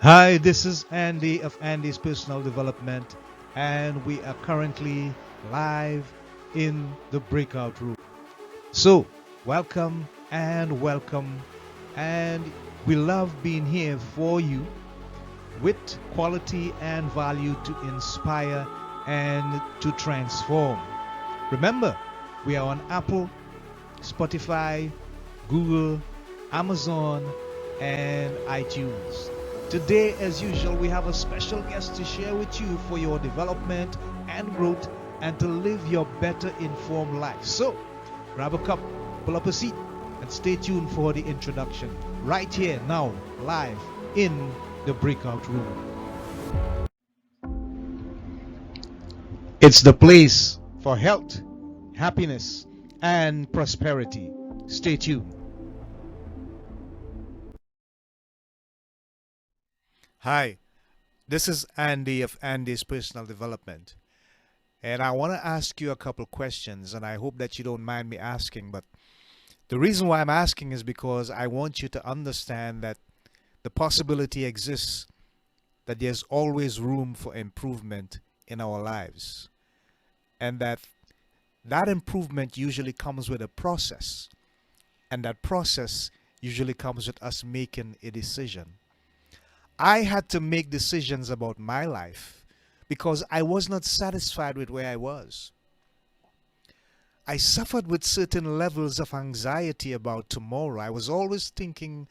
Hi, this is Andy of Andy's Personal Development, and we are currently live in the breakout room. So, welcome, and we love being here for you with quality and value to inspire and to transform. Remember, we are on Apple, Spotify, Google, Amazon, and iTunes. Today, as usual, we have a special guest to share with you for your development and growth and to live your better informed life. So, grab a cup, pull up a seat, and stay tuned for the introduction. Right here, now, live in the breakout room. It's the place for health, happiness, and prosperity. Stay tuned. Hi, this is Andy of Andy's Personal Development. And I want to ask you a couple questions, and I hope that you don't mind me asking. But the reason why I'm asking is because I want you to understand that the possibility exists that there's always room for improvement in our lives. And that improvement usually comes with a process. And that process usually comes with us making a decision. I had to make decisions about my life because I was not satisfied with where I was. I suffered with certain levels of anxiety about tomorrow. I was always thinking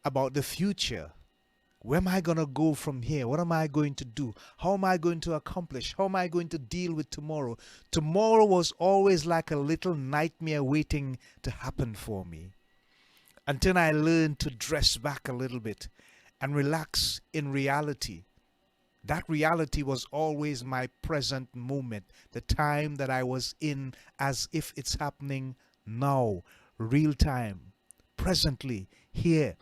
about the future. Where am I going to go from here? What am I going to do? How am I going to accomplish? How am I going to deal with tomorrow? Tomorrow was always like a little nightmare waiting to happen for me. Until I learned to dress back a little bit and relax in reality. That reality was always my present moment, the time that I was in, as if it's happening now, real time, presently, here.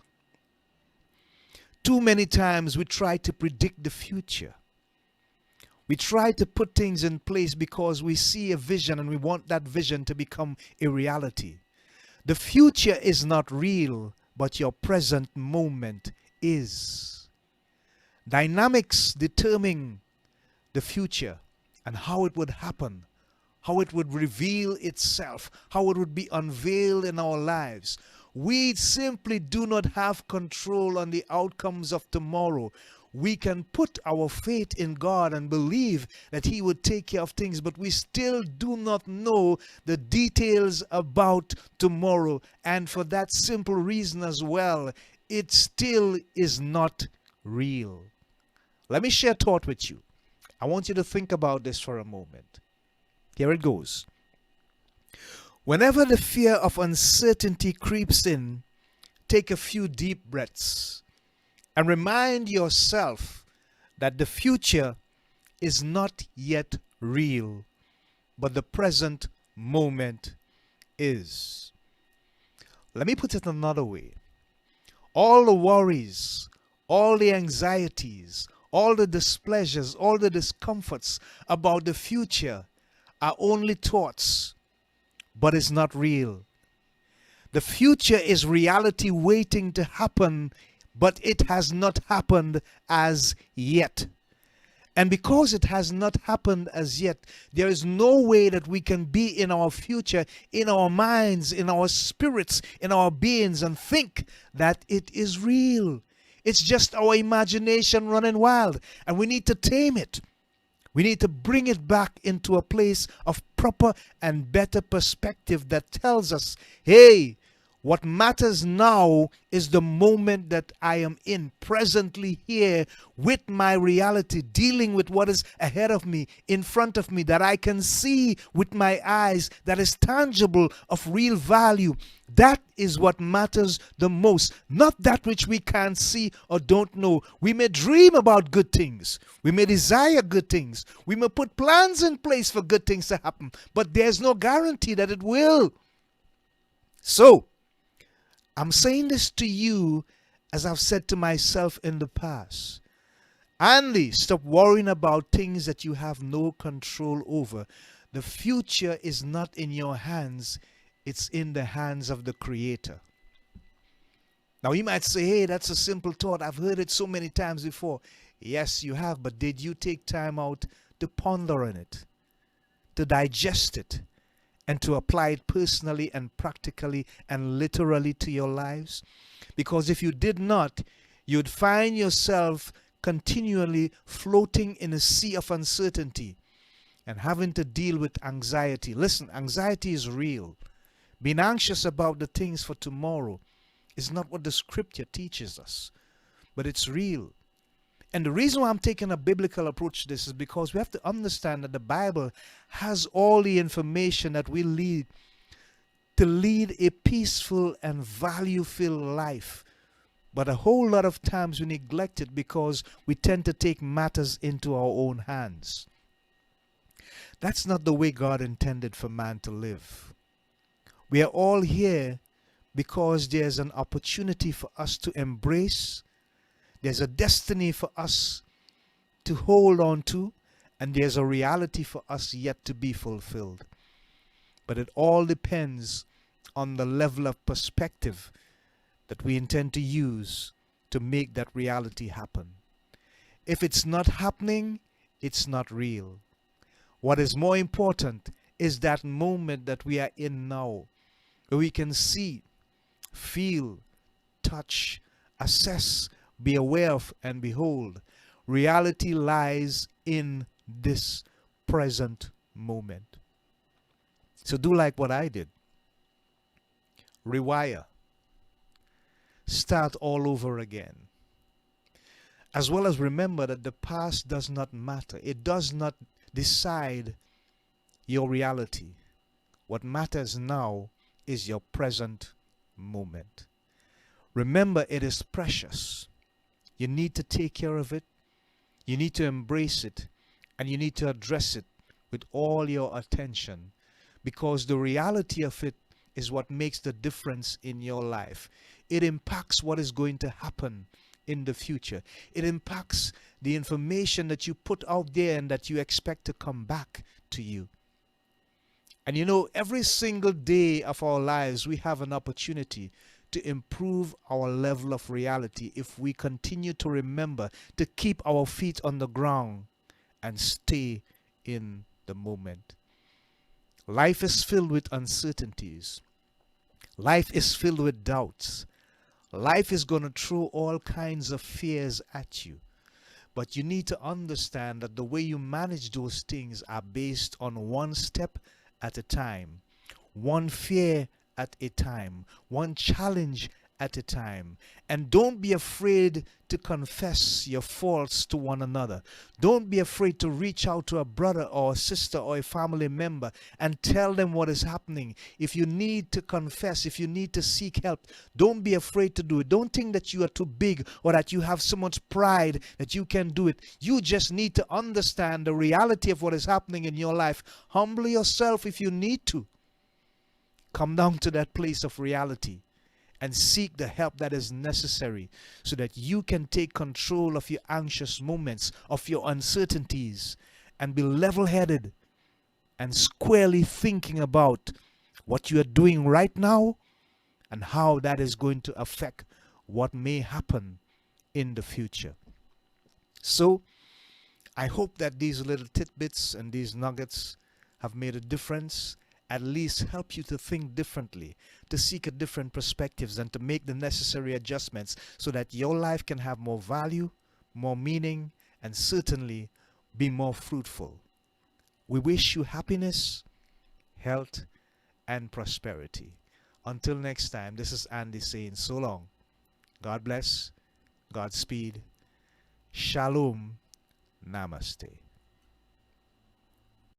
Too many times we try to predict the future. We try to put things in place because we see a vision and we want that vision to become a reality. The future is not real, but your present moment is. Dynamics determine the future and how it would happen, how it would reveal itself, how it would be unveiled in our lives. We simply do not have control on the outcomes of tomorrow. We can put our faith in God and believe that He would take care of things, but we still do not know the details about tomorrow. And for that simple reason as well, it still is not real. Let me share a thought with you. I want you to think about this for a moment. Here it goes. Whenever the fear of uncertainty creeps in, take a few deep breaths and remind yourself that the future is not yet real, but the present moment is. Let me put it another way. All the worries, all the anxieties, all the displeasures, all the discomforts about the future are only thoughts, but it's not real. The future is reality waiting to happen, but it has not happened as yet. And because it has not happened as yet, there is no way that we can be in our future, in our minds, in our spirits, in our beings, and think that it is real. It's just our imagination running wild, and we need to tame it. We need to bring it back into a place of proper and better perspective that tells us, hey, what matters now is the moment that I am in, presently here with my reality, dealing with what is ahead of me, in front of me, that I can see with my eyes, that is tangible, of real value. That is what matters the most, not that which we can't see or don't know. We may dream about good things. We may desire good things. We may put plans in place for good things to happen, but there's no guarantee that it will. So, I'm saying this to you as I've said to myself in the past. Andy, stop worrying about things that you have no control over. The future is not in your hands, it's in the hands of the Creator. Now you might say, hey, that's a simple thought. I've heard it so many times before. Yes, you have, but did you take time out to ponder on it, to digest it, and to apply it personally and practically and literally to your lives? Because if you did not, you'd find yourself continually floating in a sea of uncertainty and having to deal with anxiety. Listen, anxiety is real. Being anxious about the things for tomorrow is not what the scripture teaches us, but it's real. And the reason why I'm taking a biblical approach to this is because we have to understand that the Bible has all the information that we need to lead a peaceful and value-filled life. But a whole lot of times we neglect it because we tend to take matters into our own hands. That's not the way God intended for man to live. We are all here because there's an opportunity for us to embrace. There's a destiny for us to hold on to, and there's a reality for us yet to be fulfilled. But it all depends on the level of perspective that we intend to use to make that reality happen. If it's not happening, it's not real. What is more important is that moment that we are in now, where we can see, feel, touch, assess, be aware of, and behold. Reality lies in this present moment. So do like what I did. Rewire. Start all over again. As well as remember that the past does not matter. It does not decide your reality. What matters now is your present moment. Remember, it is precious. You need to take care of it. You need to embrace it. And you need to address it with all your attention. Because the reality of it is what makes the difference in your life. It impacts what is going to happen in the future. It impacts the information that you put out there and that you expect to come back to you. And you know, every single day of our lives, we have an opportunity to improve our level of reality if we continue to remember to keep our feet on the ground and stay in the moment. Life is filled with uncertainties. Life is filled with doubts. Life is going to throw all kinds of fears at you. But you need to understand that the way you manage those things are based on one step at a time, one fear at a time, one challenge at a time. And don't be afraid to confess your faults to one another. Don't be afraid to reach out to a brother or a sister or a family member and tell them what is happening. If you need to confess, if you need to seek help, don't be afraid to do it. Don't think that you are too big or that you have so much pride that you can do it. You just need to understand the reality of what is happening in your life. Humble yourself if you need to. Come down to that place of reality and seek the help that is necessary so that you can take control of your anxious moments, of your uncertainties, and be level-headed and squarely thinking about what you are doing right now and how that is going to affect what may happen in the future. So, I hope that these little tidbits and these nuggets have made a difference, at least help you to think differently, to seek a different perspectives, and to make the necessary adjustments so that your life can have more value, more meaning, and certainly be more fruitful. We wish you happiness, health, and prosperity. Until next time, this is Andy saying so long. God bless, Godspeed, Shalom, Namaste.